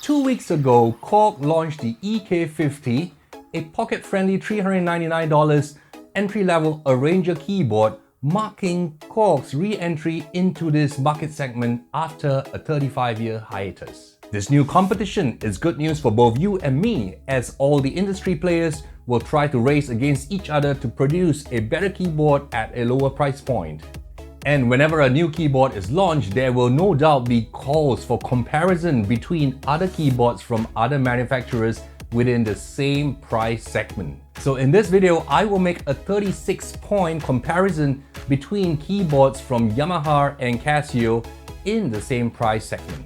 2 weeks ago, Korg launched the EK-50, a pocket-friendly $399 entry-level arranger keyboard, marking Korg's re-entry into this market segment after a 35-year hiatus. This new competition is good news for both you and me, as all the industry players will try to race against each other to produce a better keyboard at a lower price point. And whenever a new keyboard is launched, there will no doubt be calls for comparison between other keyboards from other manufacturers within the same price segment. So in this video, I will make a 36-point comparison between keyboards from Yamaha and Casio in the same price segment.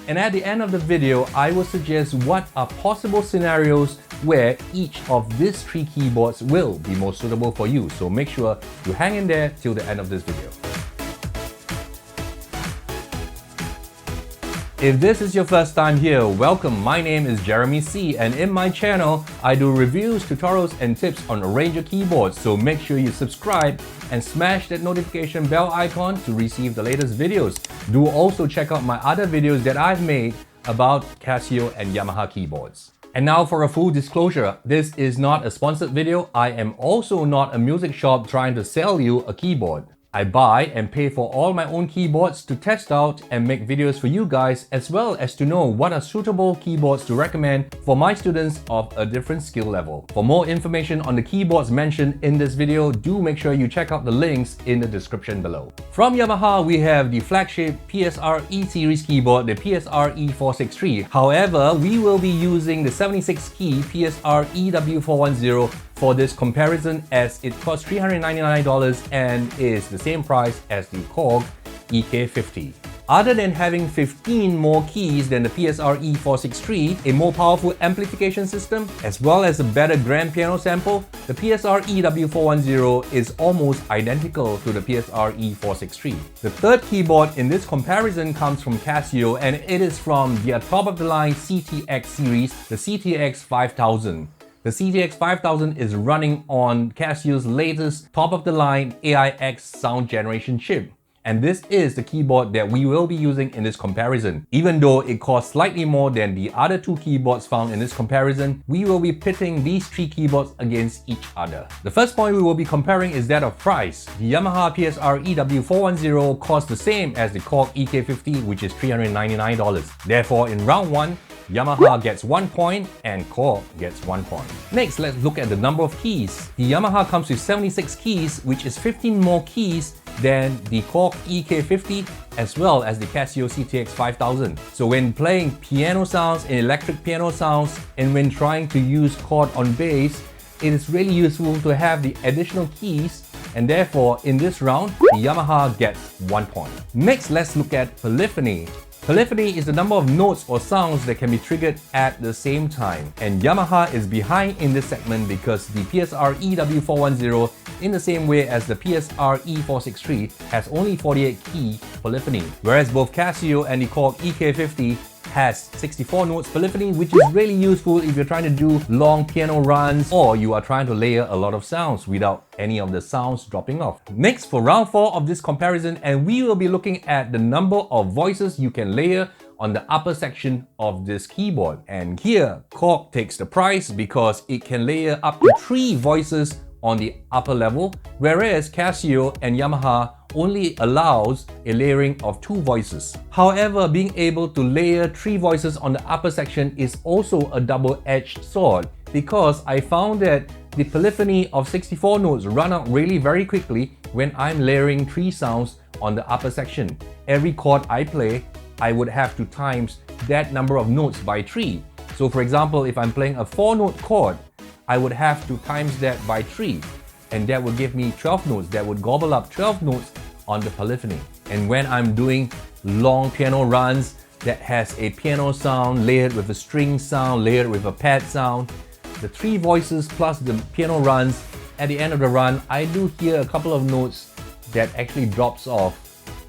And at the end of the video, I will suggest what are possible scenarios where each of these three keyboards will be most suitable for you. So make sure you hang in there till the end of this video. If this is your first time here, welcome. My name is Jeremy C, and in my channel, I do reviews, tutorials and tips on arranger keyboards, so make sure you subscribe and smash that notification bell icon to receive the latest videos. Do also check out my other videos that I've made about Casio and Yamaha keyboards. And now for a full disclosure, this is not a sponsored video. I am also not a music shop trying to sell you a keyboard. I buy and pay for all my own keyboards to test out and make videos for you guys, as well as to know what are suitable keyboards to recommend for my students of a different skill level. For more information on the keyboards mentioned in this video, do make sure you check out the links in the description below. From Yamaha, we have the flagship PSR-E series keyboard, the PSR-E463. However, we will be using the 76-key PSR-EW410 for this comparison, as it costs $399 and is the same price as the Korg EK-50. Other than having 15 more keys than the PSR-E463, a more powerful amplification system, as well as a better grand piano sample, the PSR-EW410 is almost identical to the PSR-E463. The third keyboard in this comparison comes from Casio, and it is from their top-of-the-line CT-X series, the CT-X5000. The CT-X5000 is running on Casio's latest top-of-the-line AUX sound generation chip. And this is the keyboard that we will be using in this comparison. Even though it costs slightly more than the other two keyboards found in this comparison, we will be pitting these three keyboards against each other. The first point we will be comparing is that of price. The Yamaha PSR-EW410 costs the same as the Korg EK-50, which is $399. Therefore, in round 1, Yamaha gets 1 point and Korg gets 1 point. Next, let's look at the number of keys. The Yamaha comes with 76 keys, which is 15 more keys than the Korg EK-50 as well as the Casio CT-X5000. So when playing piano sounds and electric piano sounds, and when trying to use chord on bass, it is really useful to have the additional keys, and therefore in this round, the Yamaha gets 1 point. Next, let's look at polyphony. Polyphony is the number of notes or sounds that can be triggered at the same time. And Yamaha is behind in this segment because the PSR-EW410, in the same way as the PSR-E463, has only 48 key polyphony, whereas both Casio and the Korg EK-50 has 64 notes polyphony, which is really useful if you're trying to do long piano runs or you are trying to layer a lot of sounds without any of the sounds dropping off. Next, for round 4 of this comparison, and we will be looking at the number of voices you can layer on the upper section of this keyboard. And here, Korg takes the prize because it can layer up to 3 voices on the upper level, whereas Casio and Yamaha only allows a layering of 2 voices. However, being able to layer 3 voices on the upper section is also a double-edged sword, because I found that the polyphony of 64 notes run out really very quickly when I'm layering 3 sounds on the upper section. Every chord I play, I would have to times that number of notes by 3. So for example, if I'm playing a 4-note chord, I would have to times that by 3. And that would give me 12 notes. That would gobble up 12 notes on the polyphony. And when I'm doing long piano runs that has a piano sound layered with a string sound, layered with a pad sound, the 3 voices plus the piano runs, at the end of the run, I do hear a couple of notes that actually drops off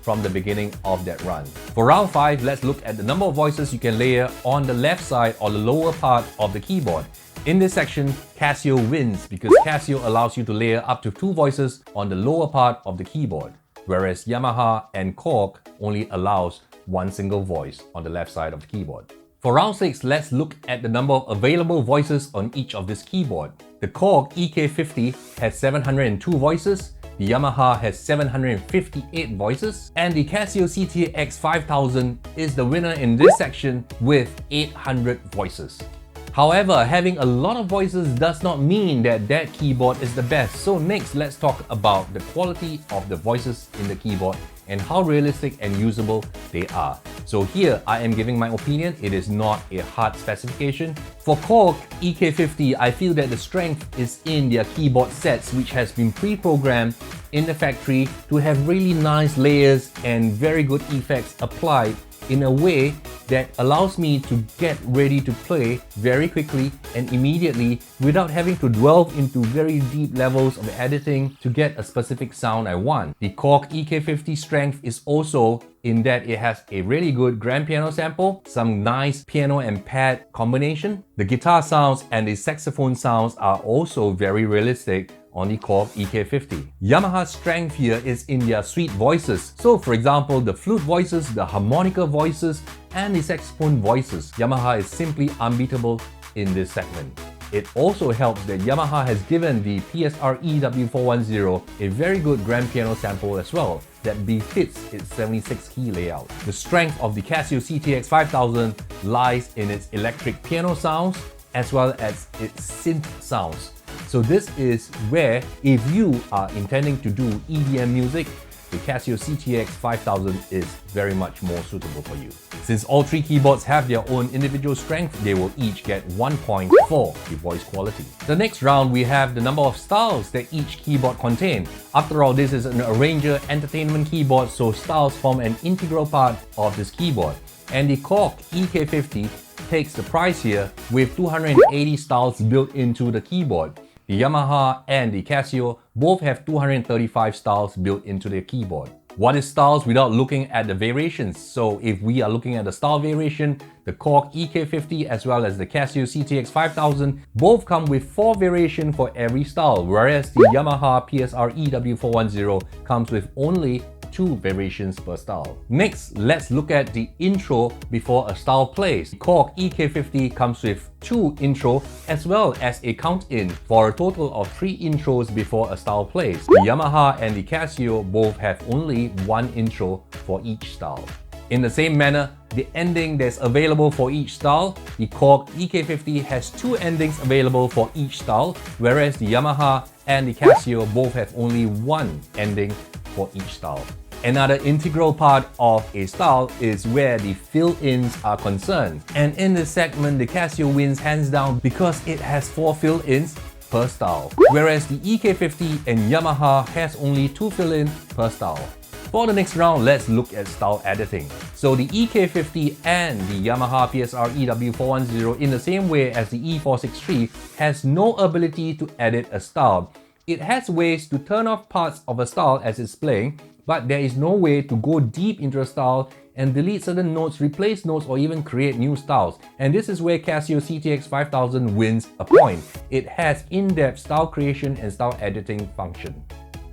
from the beginning of that run. For round 5, let's look at the number of voices you can layer on the left side or the lower part of the keyboard. In this section, Casio wins because Casio allows you to layer up to 2 voices on the lower part of the keyboard, whereas Yamaha and Korg only allows 1 single voice on the left side of the keyboard. For round 6, let's look at the number of available voices on each of this keyboard. The Korg EK-50 has 702 voices, the Yamaha has 758 voices, and the Casio CT-X5000 is the winner in this section with 800 voices. However, having a lot of voices does not mean that that keyboard is the best. So next, let's talk about the quality of the voices in the keyboard and how realistic and usable they are. So here, I am giving my opinion. It is not a hard specification. For Korg EK-50, I feel that the strength is in their keyboard sets, which has been pre-programmed in the factory to have really nice layers and very good effects applied in a way that allows me to get ready to play very quickly and immediately without having to delve into very deep levels of editing to get a specific sound I want. The Korg EK-50 strength is also in that it has a really good grand piano sample, some nice piano and pad combination. The guitar sounds and the saxophone sounds are also very realistic on the Korg EK-50. Yamaha's strength here is in their sweet voices. So for example, the flute voices, the harmonica voices, and the saxophone voices. Yamaha is simply unbeatable in this segment. It also helps that Yamaha has given the PSR-EW410 a very good grand piano sample as well that befits its 76 key layout. The strength of the Casio CT-X5000 lies in its electric piano sounds as well as its synth sounds. So this is where, if you are intending to do EDM music, the Casio CT-X5000 is very much more suitable for you. Since all three keyboards have their own individual strength, they will each get 1 point for the voice quality. The next round, we have the number of styles that each keyboard contains. After all, this is an arranger entertainment keyboard, so styles form an integral part of this keyboard. And the Korg EK-50 takes the prize here with 280 styles built into the keyboard. The Yamaha and the Casio both have 235 styles built into their keyboard. What is styles without looking at the variations? So if we are looking at the style variation, the Korg EK-50 as well as the Casio CT-X5000 both come with 4 variations for every style, whereas the Yamaha PSR-EW410 comes with only 2 variations per style. Next, let's look at the intro before a style plays. The Korg EK-50 comes with 2 intro as well as a count-in for a total of 3 intros before a style plays. The Yamaha and the Casio both have only 1 intro for each style. In the same manner, the ending that's available for each style, the Korg EK-50 has 2 endings available for each style, whereas the Yamaha and the Casio both have only 1 ending for each style. Another integral part of a style is where the fill-ins are concerned. And in this segment, the Casio wins hands down because it has 4 fill-ins per style, whereas the EK-50 and Yamaha has only 2 fill-ins per style. For the next round, let's look at style editing. So the EK-50 and the Yamaha PSR-EW410, in the same way as the E463, has no ability to edit a style. It has ways to turn off parts of a style as it's playing, but there is no way to go deep into a style and delete certain notes, replace notes, or even create new styles. And this is where Casio CT-X5000 wins a point. It has in-depth style creation and style editing function.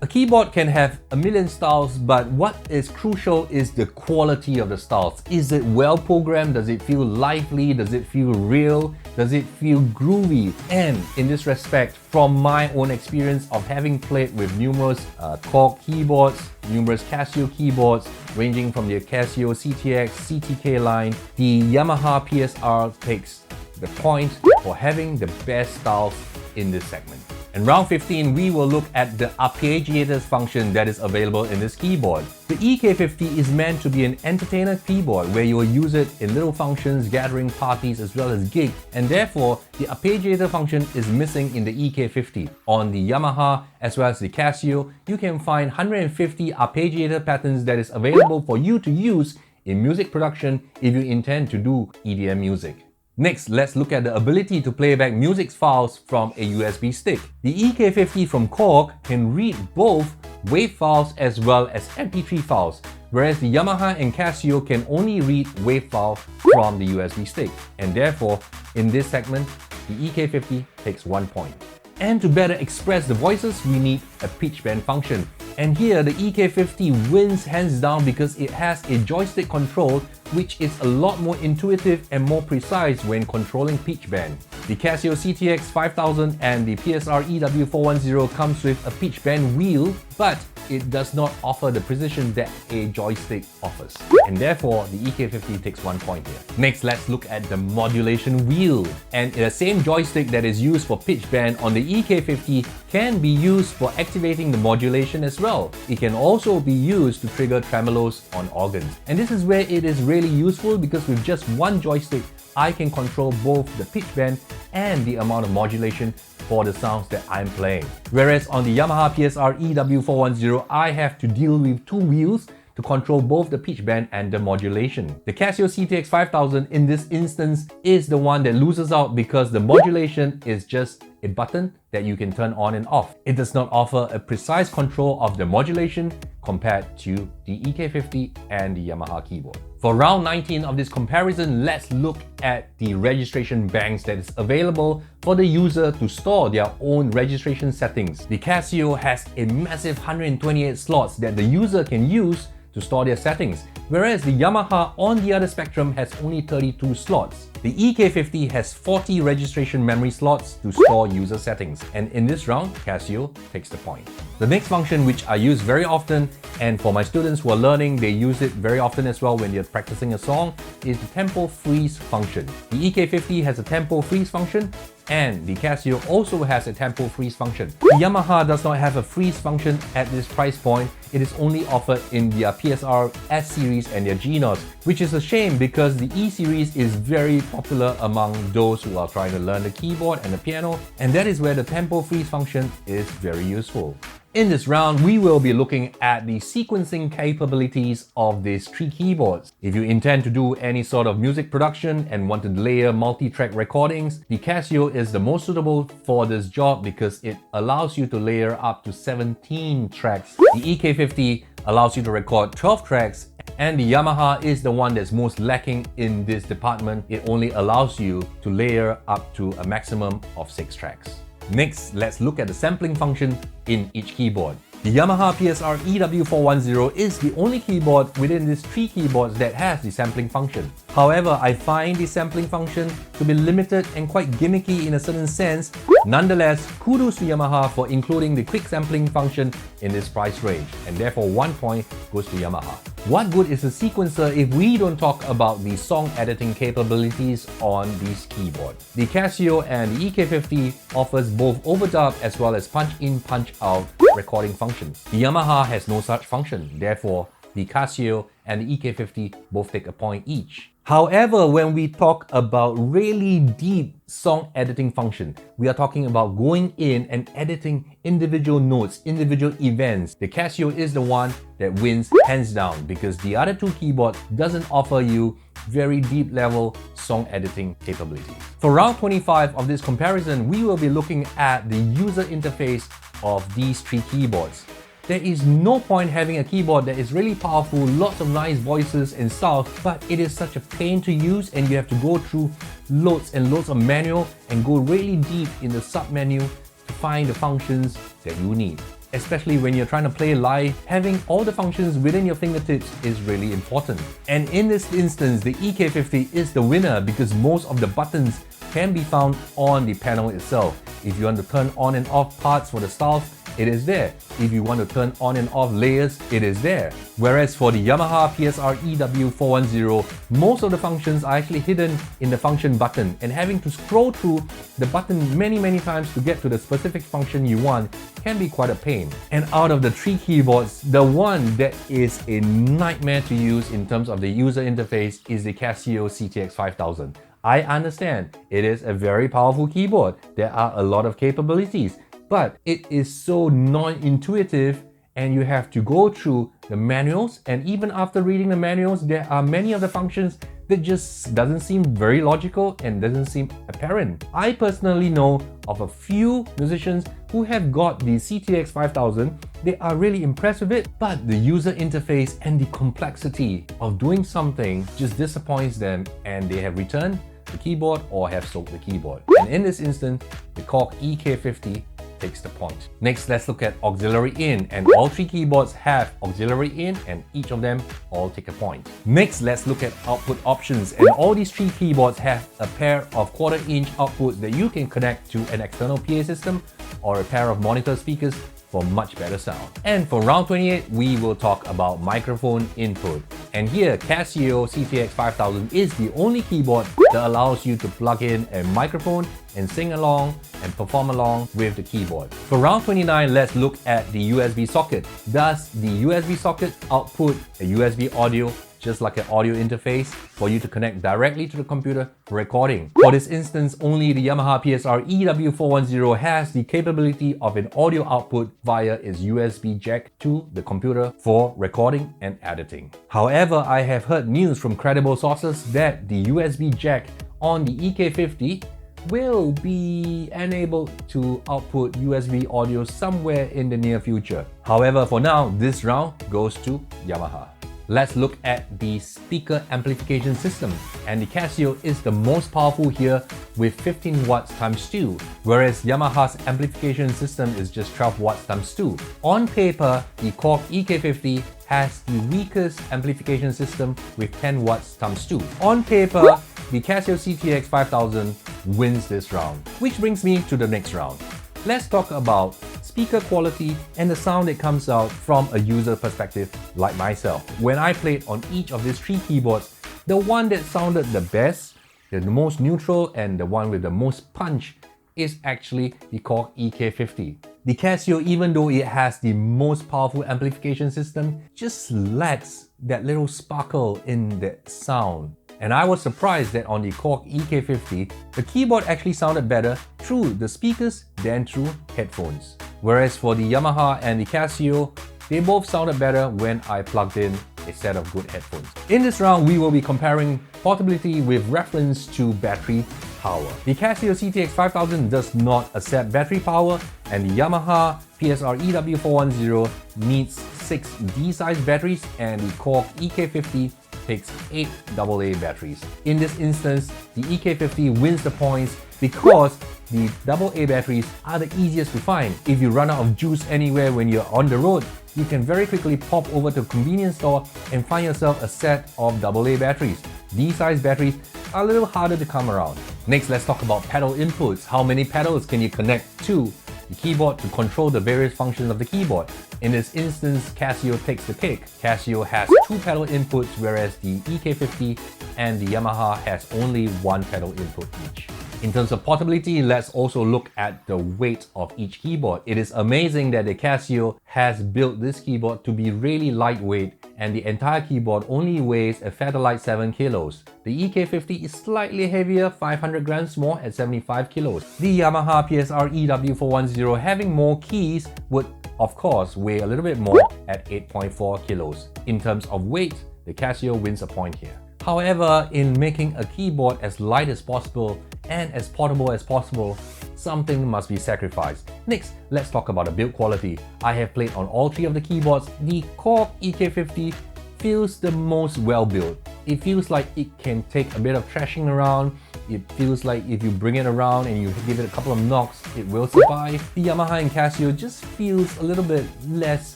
A keyboard can have a million styles, but what is crucial is the quality of the styles. Is it well programmed? Does it feel lively? Does it feel real? Does it feel groovy? And in this respect, from my own experience of having played with numerous Korg keyboards, numerous Casio keyboards, ranging from the Casio CT-X, CTK line, the Yamaha PSR takes the point for having the best styles in this segment. In round 15, we will look at the Arpeggiators function that is available in this keyboard. The EK-50 is meant to be an entertainer keyboard where you will use it in little functions, gathering parties as well as gigs, and therefore the Arpeggiator function is missing in the EK-50. On the Yamaha as well as the Casio, you can find 150 arpeggiator patterns that is available for you to use in music production if you intend to do EDM music. Next, let's look at the ability to play back music files from a USB stick. The EK-50 from Korg can read both WAV files as well as MP3 files, whereas the Yamaha and Casio can only read WAV files from the USB stick. And therefore, in this segment, the EK-50 takes 1 point. And to better express the voices, we need a pitch bend function. And here the EK-50 wins hands down because it has a joystick control which is a lot more intuitive and more precise when controlling pitch bend. The Casio CT-X5000 and the PSR-EW410 comes with a pitch bend wheel, but it does not offer the precision that a joystick offers. And therefore, the EK-50 takes 1 point here. Next, let's look at the modulation wheel. And the same joystick that is used for pitch bend on the EK-50 can be used for activating the modulation as well. It can also be used to trigger tremolos on organs. And this is where it is really useful because with just one joystick, I can control both the pitch bend and the amount of modulation for the sounds that I'm playing. Whereas on the Yamaha PSR-EW410, I have to deal with 2 wheels to control both the pitch bend and the modulation. The Casio CT-X5000 in this instance is the one that loses out because the modulation is just a button that you can turn on and off. It does not offer a precise control of the modulation compared to the EK-50 and the Yamaha keyboard. For round 19 of this comparison, let's look at the registration banks that is available for the user to store their own registration settings. The Casio has a massive 128 slots that the user can use to store their settings, whereas the Yamaha on the other spectrum has only 32 slots. The EK-50 has 40 registration memory slots to store user settings, and in this round, Casio takes the point. The next function which I use very often, and for my students who are learning, they use it very often as well when they're practicing a song, is the tempo freeze function. The EK-50 has a tempo freeze function, and the Casio also has a tempo freeze function. The Yamaha does not have a freeze function at this price point. It is only offered in their PSR S series and their G-Nos, which is a shame because the E series is very popular among those who are trying to learn the keyboard and the piano, and that is where the tempo freeze function is very useful. In this round, we will be looking at the sequencing capabilities of these 3 keyboards. If you intend to do any sort of music production and want to layer multi-track recordings, the Casio is the most suitable for this job because it allows you to layer up to 17 tracks. The EK-50 allows you to record 12 tracks, and the Yamaha is the one that's most lacking in this department. It only allows you to layer up to a maximum of 6 tracks. Next, let's look at the sampling function in each keyboard. The Yamaha PSR-EW410 is the only keyboard within these 3 keyboards that has the sampling function. However, I find the sampling function to be limited and quite gimmicky in a certain sense. Nonetheless, kudos to Yamaha for including the quick sampling function in this price range, and therefore 1 point goes to Yamaha. What good is a sequencer if we don't talk about the song editing capabilities on these keyboards? The Casio and the EK-50 offers both overdub as well as punch-in, punch-out recording functions. The Yamaha has no such function, therefore the Casio and the EK-50 both take a point each. However, when we talk about really deep song editing function, we are talking about going in and editing individual notes, individual events. The Casio is the one that wins hands down because the other 2 keyboards doesn't offer you very deep level song editing capabilities. For round 25 of this comparison, we will be looking at the user interface of these 3 keyboards. There is no point having a keyboard that is really powerful, lots of nice voices and stuff, but it is such a pain to use and you have to go through loads and loads of manual and go really deep in the sub-menu to find the functions that you need. Especially when you're trying to play live, having all the functions within your fingertips is really important. And in this instance, the EK-50 is the winner because most of the buttons can be found on the panel itself. If you want to turn on and off parts for the styles, it is there. If you want to turn on and off layers, it is there. Whereas for the Yamaha PSR-EW410, most of the functions are actually hidden in the function button, and having to scroll through the button many times to get to the specific function you want can be quite a pain. And out of the 3 keyboards, the one that is a nightmare to use in terms of the user interface is the Casio CT-X5000. I understand it is a very powerful keyboard. There are a lot of capabilities, but it is so non-intuitive and you have to go through the manuals, and even after reading the manuals, there are many of the functions that just doesn't seem very logical and doesn't seem apparent. I personally know of a few musicians who have got the CT-X5000. They are really impressed with it, but the user interface and the complexity of doing something just disappoints them, and they have returned the keyboard or have sold the keyboard. And in this instance, the Korg EK-50 takes the point. Next, let's look at auxiliary in, and all three keyboards have auxiliary in and each of them all take a point. Next, let's look at output options, and all these three keyboards have a pair of 1/4-inch output that you can connect to an external PA system or a pair of monitor speakers for much better sound. And for round 28, we will talk about microphone input. And here, Casio CT-X5000 is the only keyboard that allows you to plug in a microphone and sing along and perform along with the keyboard. For round 29, let's look at the USB socket. Does the USB socket output a USB audio just like an audio interface for you to connect directly to the computer for recording? For this instance, only the Yamaha PSR-EW410 has the capability of an audio output via its USB jack to the computer for recording and editing. However, I have heard news from credible sources that the USB jack on the EK-50 will be enabled to output USB audio somewhere in the near future. However, for now, this round goes to Yamaha. Let's look at the speaker amplification system, and the Casio is the most powerful here with 15 watts times 2, whereas Yamaha's amplification system is just 12 watts times 2. On paper, the Korg EK-50 has the weakest amplification system with 10 watts times 2. On paper, the Casio CT-X5000 wins this round, which brings me to the next round. Let's talk about speaker quality and the sound that comes out from a user perspective like myself. When I played on each of these three keyboards, the one that sounded the best, the most neutral, and the one with the most punch is actually the Korg EK-50. The Casio, even though it has the most powerful amplification system, just lacks that little sparkle in that sound. And I was surprised that on the Korg EK-50, the keyboard actually sounded better through the speakers than through headphones. Whereas for the Yamaha and the Casio, they both sounded better when I plugged in a set of good headphones. In this round, we will be comparing portability with reference to battery power. The Casio CT-X5000 does not accept battery power, and the Yamaha PSR-EW410 needs 6 D-size batteries, and the Korg EK-50 takes 8 AA batteries. In this instance, the EK-50 wins the points because the AA batteries are the easiest to find. If you run out of juice anywhere when you're on the road, you can very quickly pop over to a convenience store and find yourself a set of AA batteries. D-size batteries are a little harder to come around. Next, let's talk about pedal inputs. How many pedals can you connect to the keyboard to control the various functions of the keyboard? In this instance, Casio takes the cake. Casio has 2 pedal inputs, whereas the EK-50 and the Yamaha has only 1 pedal input each. In terms of portability, let's also look at the weight of each keyboard. It is amazing that the Casio has built this keyboard to be really lightweight, and the entire keyboard only weighs a featherlight 7 kilos. The EK-50 is slightly heavier, 500 grams more at 75 kilos. The Yamaha PSR-EW410 having more keys would of course weigh a little bit more at 8.4 kilos. In terms of weight, the Casio wins a point here. However, in making a keyboard as light as possible and as portable as possible, something must be sacrificed. Next, let's talk about the build quality. I have played on all 3 of the keyboards. The Korg EK-50 feels the most well built. It feels like it can take a bit of trashing around. It feels like if you bring it around and you give it a couple of knocks, it will survive. The Yamaha and Casio just feels a little bit less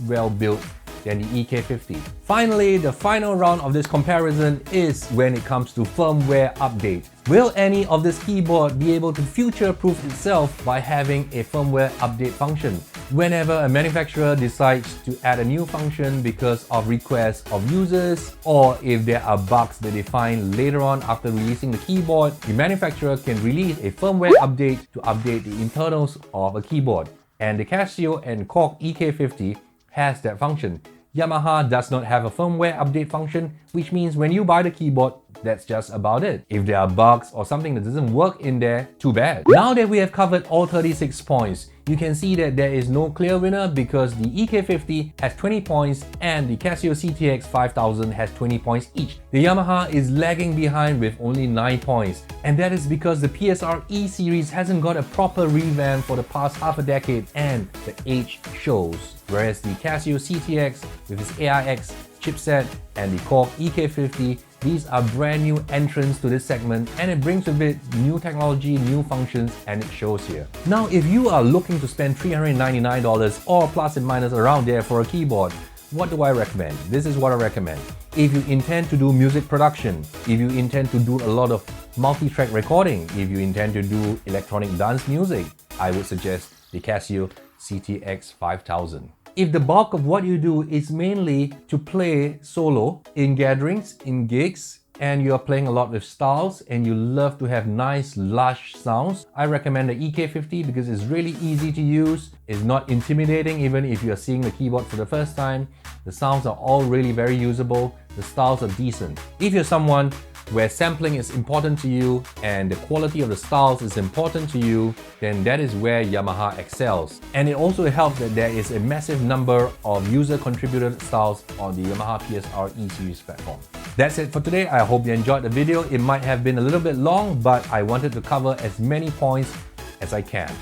well built than the EK-50. Finally, the final round of this comparison is when it comes to firmware update. Will any of this keyboard be able to future-proof itself by having a firmware update function? Whenever a manufacturer decides to add a new function because of requests of users, or if there are bugs that they find later on after releasing the keyboard, the manufacturer can release a firmware update to update the internals of a keyboard. And the Casio and Korg EK-50 has that function. Yamaha does not have a firmware update function, which means when you buy the keyboard, that's just about it. If there are bugs or something that doesn't work in there, too bad. Now that we have covered all 36 points, you can see that there is no clear winner because the EK-50 has 20 points and the Casio CT-X5000 has 20 points each. The Yamaha is lagging behind with only 9 points, and that is because the PSR-E series hasn't got a proper revamp for the past half a decade and the age shows. Whereas the Casio CT-X with its AIX chipset and the Korg EK-50 These are brand new entrants to this segment, and it brings with it new technology, new functions, and it shows here. Now, if you are looking to spend $399 or plus and minus around there for a keyboard, what do I recommend? This is what I recommend. If you intend to do music production, if you intend to do a lot of multi-track recording, if you intend to do electronic dance music, I would suggest the Casio CT-X5000. If the bulk of what you do is mainly to play solo in gatherings, in gigs, and you're playing a lot with styles and you love to have nice lush sounds, I recommend the EK-50 because it's really easy to use. It's not intimidating even if you're seeing the keyboard for the first time. The sounds are all really very usable. The styles are decent. If you're someone where sampling is important to you and the quality of the styles is important to you, then that is where Yamaha excels. And it also helps that there is a massive number of user-contributed styles on the Yamaha PSR-E series platform. That's it for today. I hope you enjoyed the video. It might have been a little bit long, but I wanted to cover as many points as I can.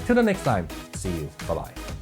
Till the next time, see you. Bye-bye.